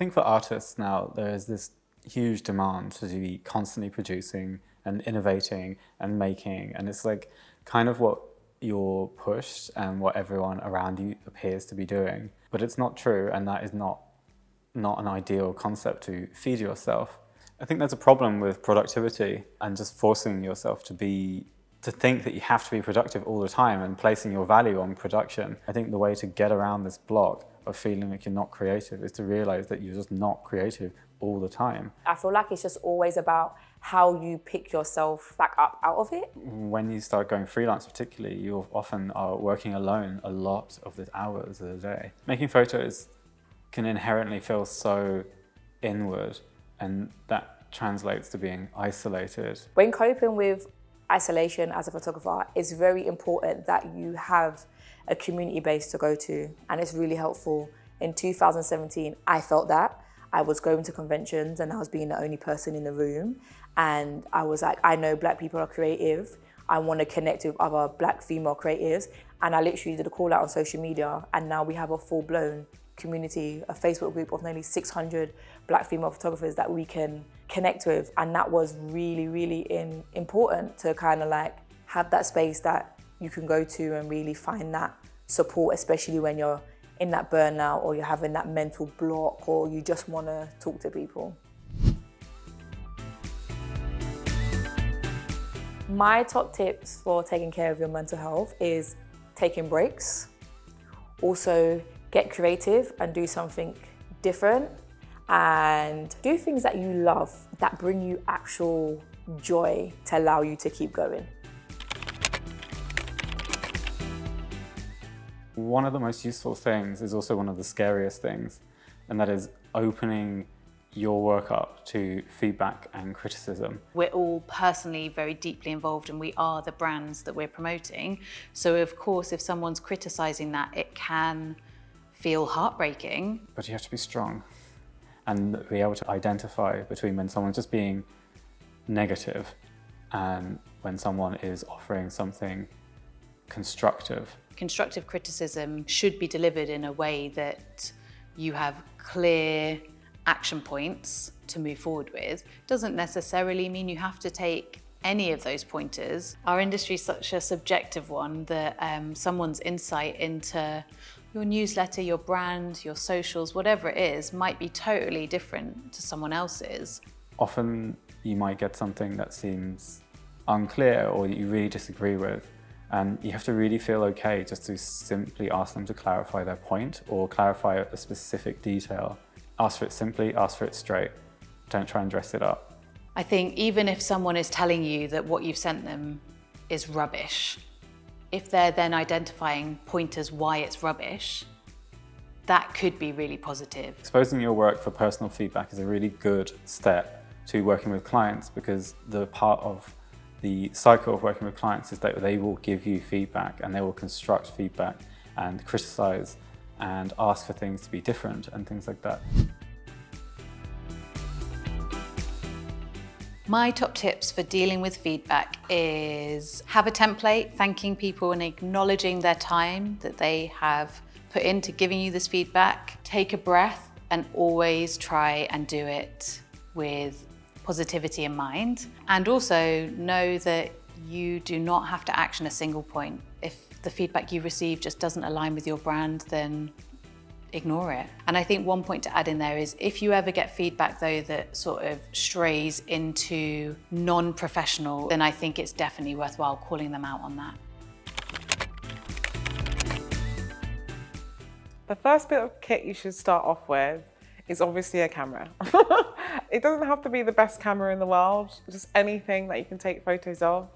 think for artists now, there is this huge demand to be constantly producing and innovating and making, and it's like kind of what you're pushed and what everyone around you appears to be doing. But it's not true, and that is not an ideal concept to feed yourself. I think there's a problem with productivity and just forcing yourself to think that you have to be productive all the time and placing your value on production. I think the way to get around this block of feeling like you're not creative is to realize that you're just not creative all the time. I feel like it's just always about how you pick yourself back up out of it. When you start going freelance particularly, you often are working alone a lot of the hours of the day. Making photos can inherently feel so inward, and that translates to being isolated. When coping with isolation as a photographer, it's very important that you have a community base to go to, and it's really helpful. In 2017, I felt that. I was going to conventions and I was being the only person in the room, and I was like, I know Black people are creative. I want to connect with other Black female creatives, and I literally did a call out on social media, and now we have a full-blown community, a Facebook group of nearly 600 Black female photographers that we can connect with. And that was really, really important to kind of like have that space that you can go to and really find that support, especially when you're in that burnout or you're having that mental block or you just want to talk to people. My top tips for taking care of your mental health is taking breaks. Also, get creative and do something different, and do things that you love, that bring you actual joy to allow you to keep going. One of the most useful things is also one of the scariest things, and that is opening your work up to feedback and criticism. We're all personally very deeply involved, and we are the brands that we're promoting. So of course, if someone's criticizing that, it can feel heartbreaking. But you have to be strong and be able to identify between when someone's just being negative and when someone is offering something constructive. Constructive criticism should be delivered in a way that you have clear action points to move forward with. Doesn't necessarily mean you have to take any of those pointers. Our industry is such a subjective one that someone's insight into your newsletter, your brand, your socials, whatever it is, might be totally different to someone else's. Often you might get something that seems unclear or that you really disagree with, and you have to really feel okay just to simply ask them to clarify their point or clarify a specific detail. Ask for it simply, ask for it straight. Don't try and dress it up. I think even if someone is telling you that what you've sent them is rubbish, if they're then identifying pointers why it's rubbish, that could be really positive. Exposing your work for personal feedback is a really good step to working with clients, because the part of the cycle of working with clients is that they will give you feedback and they will construct feedback and criticize and ask for things to be different and things like that. My top tips for dealing with feedback is have a template thanking people and acknowledging their time that they have put into giving you this feedback. Take a breath and always try and do it with positivity in mind. And also know that you do not have to action a single point. If the feedback you receive just doesn't align with your brand, then ignore it. And I think one point to add in there is if you ever get feedback though that sort of strays into non-professional, then I think it's definitely worthwhile calling them out on that. The first bit of kit you should start off with is obviously a camera. It doesn't have to be the best camera in the world, just anything that you can take photos of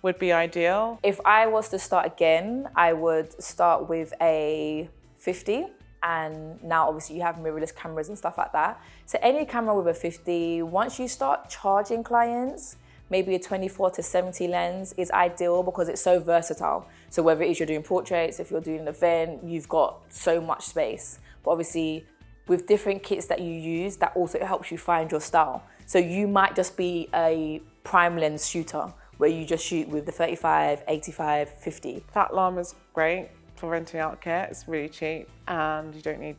would be ideal. If I was to start again, I would start with a 50. And now obviously you have mirrorless cameras and stuff like that. So any camera with a 50, once you start charging clients, maybe a 24 to 70 lens is ideal because it's so versatile. So whether it is you're doing portraits, if you're doing an event, you've got so much space. But obviously with different kits that you use, that also helps you find your style. So you might just be a prime lens shooter where you just shoot with the 35, 85, 50. Fat Llama is great for renting out kit. It's really cheap and you don't need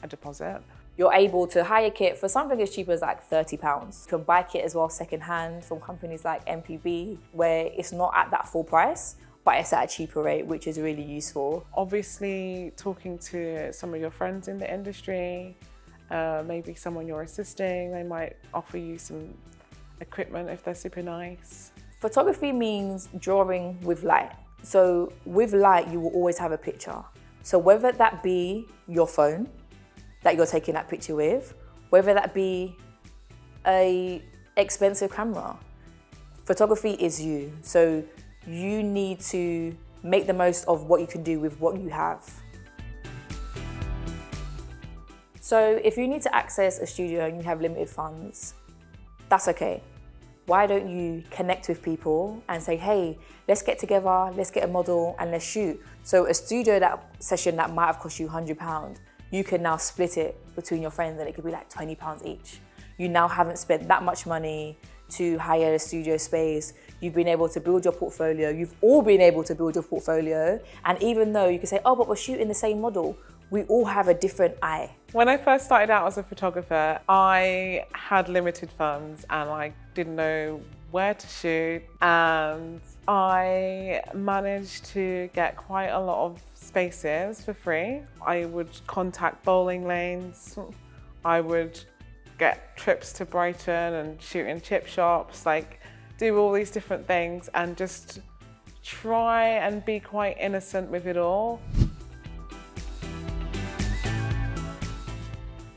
a deposit. You're able to hire kit for something as cheap as like £30. You can buy kit as well secondhand from companies like MPB, where it's not at that full price, but it's at a cheaper rate, which is really useful. Obviously, talking to some of your friends in the industry, maybe someone you're assisting, they might offer you some equipment if they're super nice. Photography means drawing with light. So with light, you will always have a picture. So whether that be your phone that you're taking that picture with, whether that be a expensive camera, photography is you. So you need to make the most of what you can do with what you have. So if you need to access a studio and you have limited funds, that's okay. Why don't you connect with people and say, hey, let's get together, let's get a model and let's shoot. So a studio session that might have cost you £100, you can now split it between your friends and it could be like £20 each. You now haven't spent that much money to hire a studio space. You've been able to build your portfolio. You've all been able to build your portfolio. And even though you can say, oh, but we're shooting the same model, we all have a different eye. When I first started out as a photographer, I had limited funds and I didn't know where to shoot, and I managed to get quite a lot of spaces for free. I would contact bowling lanes, I would get trips to Brighton and shoot in chip shops, like do all these different things and just try and be quite innocent with it all.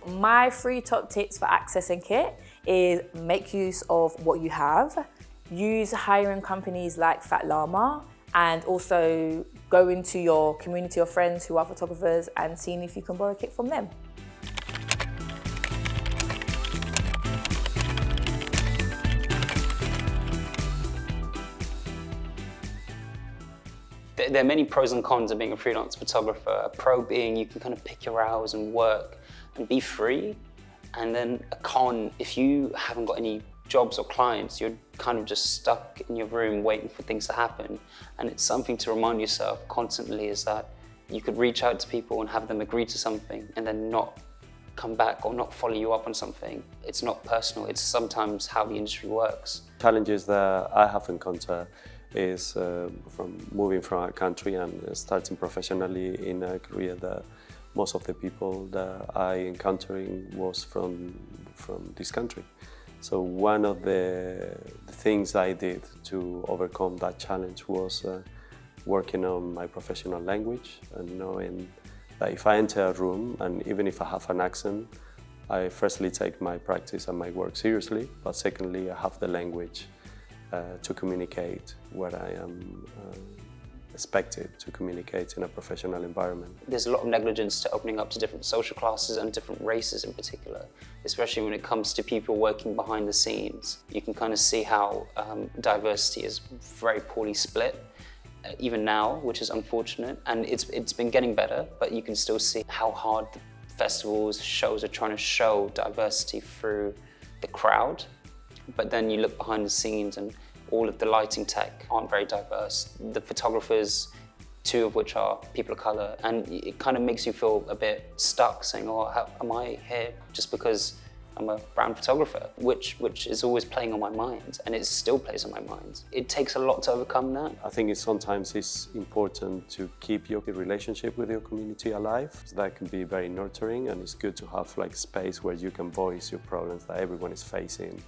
My 3 top tips for accessing kit is make use of what you have, use hiring companies like Fat Llama, and also go into your community of friends who are photographers and seeing if you can borrow kit from them. There are many pros and cons of being a freelance photographer. A pro being you can kind of pick your hours and work and be free. And then a con, if you haven't got any jobs or clients, you're kind of just stuck in your room waiting for things to happen. And it's something to remind yourself constantly, is that you could reach out to people and have them agree to something and then not come back or not follow you up on something. It's not personal, it's sometimes how the industry works. Challenges that I have encountered is from moving from a country and starting professionally in a career that most of the people that I encountering was from this country. So one of the things I did to overcome that challenge was working on my professional language and knowing that if I enter a room and even if I have an accent, I firstly take my practice and my work seriously, but secondly I have the language to communicate what I am expected to communicate in a professional environment. There's a lot of negligence to opening up to different social classes and different races in particular, especially when it comes to people working behind the scenes. You can kind of see how diversity is very poorly split, even now, which is unfortunate. And it's been getting better, but you can still see how hard the festivals, shows are trying to show diversity through the crowd. But then you look behind the scenes and all of the lighting tech aren't very diverse. The photographers, 2 of which are people of color, and it kind of makes you feel a bit stuck saying, oh, how am I here just because I'm a brown photographer, which is always playing on my mind, and it still plays on my mind. It takes a lot to overcome that. I think sometimes it's important to keep your relationship with your community alive. That can be very nurturing, and it's good to have like space where you can voice your problems that everyone is facing.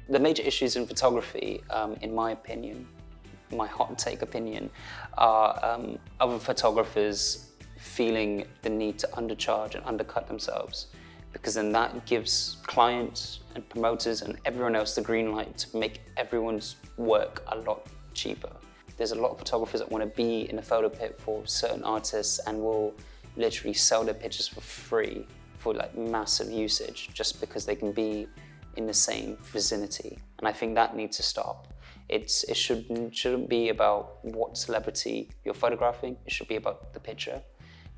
The major issues in photography, in my opinion, my hot take opinion, are other photographers feeling the need to undercharge and undercut themselves, because then that gives clients and promoters and everyone else the green light to make everyone's work a lot cheaper. There's a lot of photographers that want to be in the photo pit for certain artists and will literally sell their pictures for free for like massive usage just because they can be in the same vicinity. And I think that needs to stop. It shouldn't be about what celebrity you're photographing, it should be about the picture.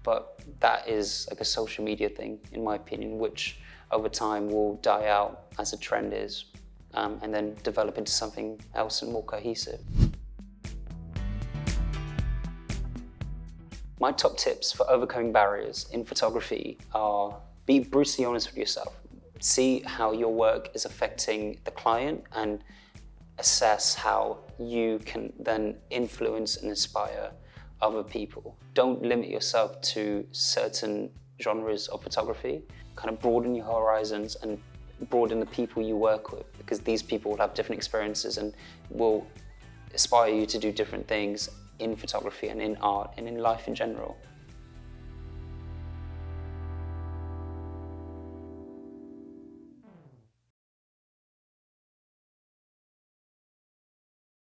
But that is like a social media thing, in my opinion, which over time will die out as the trend is, and then develop into something else and more cohesive. My top tips for overcoming barriers in photography are: be brutally honest with yourself. See how your work is affecting the client and assess how you can then influence and inspire other people. Don't limit yourself to certain genres of photography. Kind of broaden your horizons and broaden the people you work with, because these people will have different experiences and will inspire you to do different things in photography and in art and in life in general.